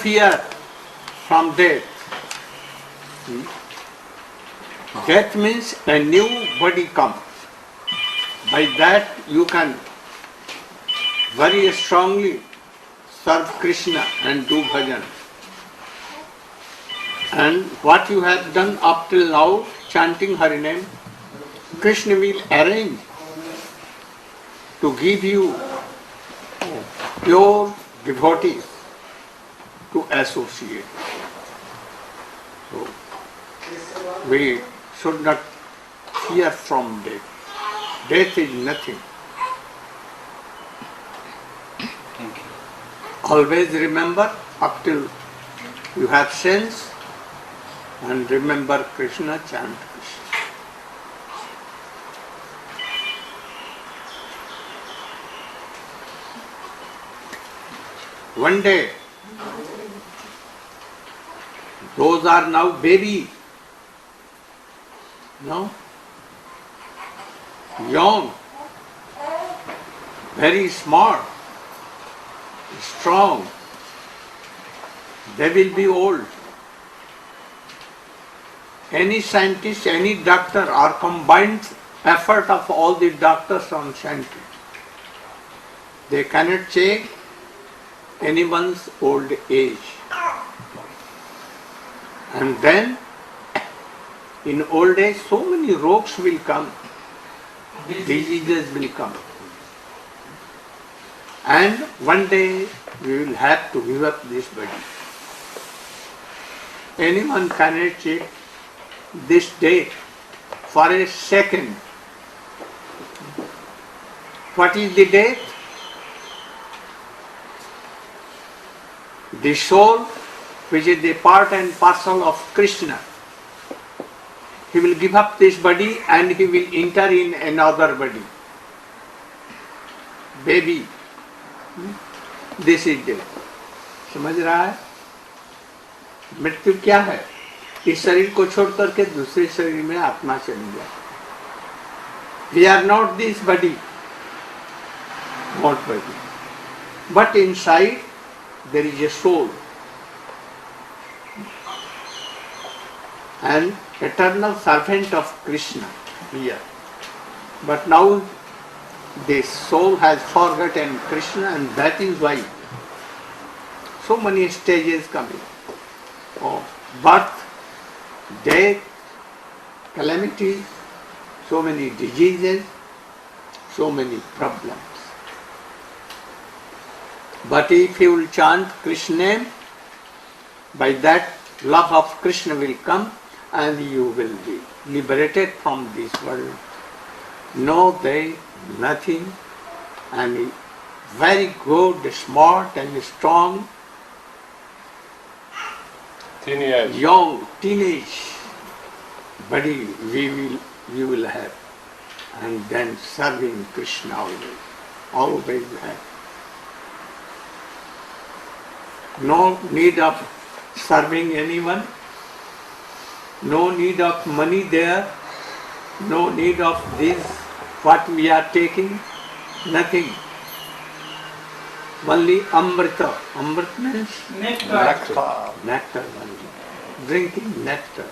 fear from death. Death means a new body comes. By that you can very strongly serve Krishna and do bhajan. And what you have done up till now, chanting Hari name, Krishna will arrange to give you pure devotees to associate. So, we should not fear from death. Death is nothing. Thank you. Always remember up till you have sense, and remember Krishna, chant Krishna. One day, those are now baby, no? Young, very smart, strong. They will be old. Any scientist, any doctor, or combined effort of all the doctors on scientists, they cannot check anyone's old age. And then, in old age, so many rogues will come, diseases will come. And one day, we will have to give up this body. Anyone cannot check this date for a second. What is the date? The soul, which is the part and parcel of Krishna, he will give up this body and he will enter in another body. Baby, this is death. समझ रहा है? मृत्यु क्या है? इस शरीर को छोड़ करके दूसरे शरीर में आत्मा चली जाए. We are not this body, not body, but inside there is a soul, an eternal servant of Krishna here. But now this soul has forgotten Krishna, and that is why so many stages coming of birth, death, calamity, so many diseases, so many problems. But if you will chant Krishna name, by that love of Krishna will come and you will be liberated from this world. No they, nothing, and very good, smart and strong, young, teenage body you will have, and then serving Krishna always have. No need of serving anyone, no need of money there, no need of this, what we are taking, nothing. Only Amrita. Amrit means? Nectar. Nectar only. Drinking nectar.